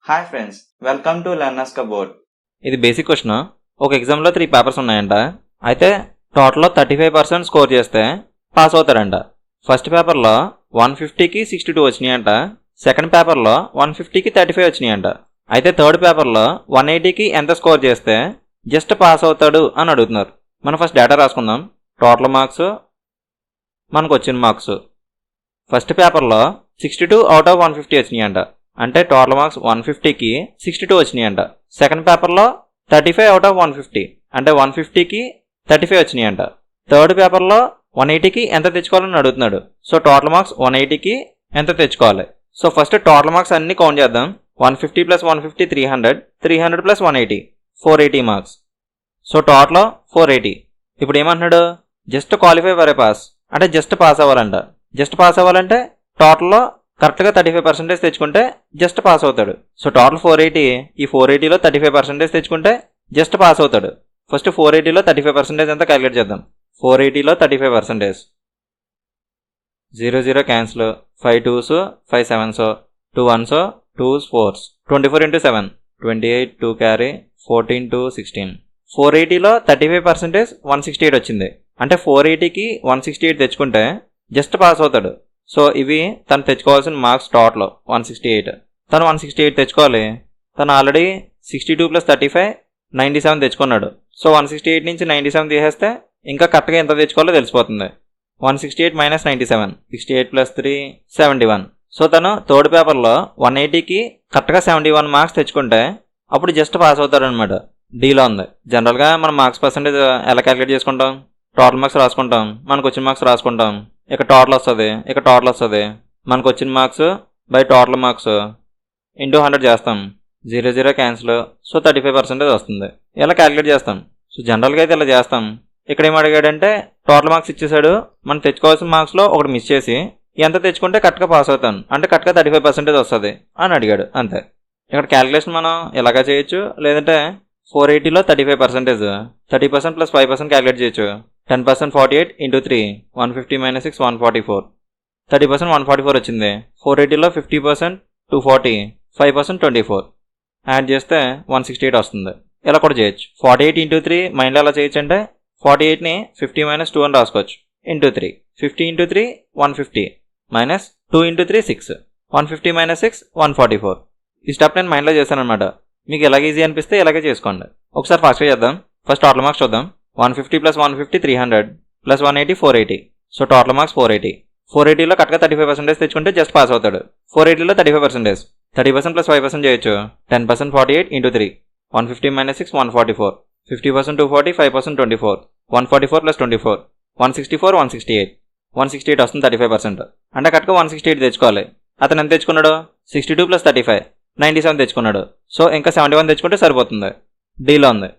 Hi friends, welcome to learners cupboard. ఇది basic question. ఒక ఎగ్జామ్లో 3 పేపర్స్ ఉన్నాయంట. అయితే టోటల్లో 35% స్కోర్ చేస్తే పాస్ అవుతాడంట. ఫస్ట్ పేపర్లో 150కి 62 వచ్చినాయంట. సెకండ్ పేపర్లో 150కి 35 వచ్చినాయంట. అయితే థర్డ్ పేపర్లో 180కి ఎంత స్కోర్ చేస్తే జస్ట్ పాస్ అవుతాడు అని అడుగుతున్నారు. మనం ఫస్ట్ డేటా రాసుకుందాం. టోటల్ మార్క్స్, మనకు వచ్చిన మార్క్స్. ఫస్ట్ పేపర్లో 62 అవుట్ ఆఫ్ 150 వచ్చినాయంట. అంటే టోటల్ మార్క్స్ 150కి 62 వచ్చినాయంట. సెకండ్ పేపర్లో 35 అవుట్ ఆఫ్ 150 అంటే 150కి 35 వచ్చినాయంట. థర్డ్ పేపర్లో 180కి ఎంత తెచ్చుకోవాలని అడుగుతున్నాడు. సో టోటల్ మార్క్స్ 180కి ఎంత తెచ్చుకోవాలి. సో ఫస్ట్ టోటల్ మార్క్స్ అన్ని కౌంట్ చేద్దాం. 150 plus 150 300, 300 plus 180 480 marks. So total 480. ఇప్పుడు ఏమంటున్నాడు, just qualify for a pass అంటే జస్ట్ పాస్ అవ్వాలంట. జస్ట్ పాస్ అవ్వాలంటే టోటల్లో కరెక్ట్గా 35% తెచ్చుకుంటే జస్ట్ పాస్ అవుతాడు. So total 480. ఈ 480లో 35% తెచ్చుకుంటే జస్ట్ పాస్ అవుతాడు. ఫస్ట్ 480లో 35% ఎంత క్యాలిక్యులేట్ చేద్దాం. 480లో 35%. 0 0 cancel, 5 2s 5 7s 2 1s 2s 4s 24 into 7 28 2 carry 14 2 16. 480లో 35% 168 వచ్చింది. అంటే 480కి 168 తెచ్చుకుంటే జస్ట్ పాస్ అవుతాడు. సో ఇవి తను తెచ్చుకోవాల్సిన మార్క్స్ టోటల్ 168. తను 168 తెచ్చుకోవాలి. తను ఆల్రెడీ 62 ప్లస్ 35 97 తెచ్చుకున్నాడు. సో 168 నుంచి 97 తీసేస్తే ఇంకా కరెక్ట్గా ఎంత తెచ్చుకోవాలో తెలిసిపోతుంది. 168 మైనస్ 97 68 ప్లస్ 3 71. సో తను థర్డ్ పేపర్లో 180కి కరెక్ట్గా 71 మార్క్స్ తెచ్చుకుంటే అప్పుడు జస్ట్ పాస్ అవుతాడు అనమాట. డీలో ఉంది. జనరల్గా మనం మార్క్స్ పర్సెంటేజ్ ఎలా క్యాలిక్యులేట్ చేసుకుంటాం, టోటల్ మార్క్స్ రాసుకుంటాం, మనకు వచ్చిన మార్క్స్ రాసుకుంటాం, ఇక్కడ టోటల్ వస్తుంది, ఇక్కడ టోటల్ వస్తుంది, మనకు వచ్చిన marks by total marks into 100 చేస్తాం. 0 0 క్యాన్సిల్. సో 35% వస్తుంది. ఇలా క్యాలిక్యులేట్ చేస్తాం. సో జనరల్గా అయితే ఇలా చేస్తాం. ఇక్కడ ఏం అడిగాడంటే టోటల్ మార్క్స్ ఇచ్చేసాడు, మనం తెచ్చుకోవాల్సిన మార్క్స్లో ఒకటి మిస్ చేసి ఎంత తెచ్చుకుంటే కరెక్ట్గా పాస్ అవుతాను అంటే కరెక్ట్గా 35% వస్తుంది అని అడిగాడు. అంతే. ఇక్కడ క్యాలిక్యులేషన్ మనం ఇలాగా చేయొచ్చు, లేదంటే 480లో 35% 30% ప్లస్ 5% క్యాలిక్యులేట్ చేయొచ్చు. 10% 48 into 3 150 minus 6 144. 30% 144 వచ్చింది. 480లో 50% 240, 5% 24. యాడ్ చేస్తే 168 వస్తుంది. ఇలా కూడా చేయొచ్చు. 48 into 3 మైండ్లో ఎలా చేయొచ్చు అంటే 48ని 50 minus 2 అని రాసుకోవచ్చు. Into 3 50 into 3 150 minus 2 into 3 6 150 minus 6 144. ఈ స్టెప్ నేను మైండ్లో చేశాను అనమాట. మీకు ఎలాగ ఈజీ అనిపిస్తే ఇలాగే చేసుకోండి. ఒకసారి ఫాస్ట్గా చేద్దాం. ఫస్ట్ టోటల్ మార్క్స్ చూద్దాం. 150 plus 150 300 plus 180 480. So total marks 480. 480లో కరెక్ట్గా 35% తెచ్చుకుంటే జస్ట్ పాస్ అవుతాడు. 480లో 35%. 30% ప్లస్ 5% చేయొచ్చు. 10% 48 into 3 150 minus 6 144. 50% 240, 5% 24. 144 ప్లస్ 24 164 168. 168 వస్తుంది 35%. అంటే కరెక్ట్గా 168 తెచ్చుకోవాలి. అతను ఎంత తెచ్చుకున్నాడు, 62 ప్లస్ 35 97 తెచ్చుకున్నాడు. సో ఇంకా 71 తెచ్చుకుంటే సరిపోతుంది. డీలో ఉంది.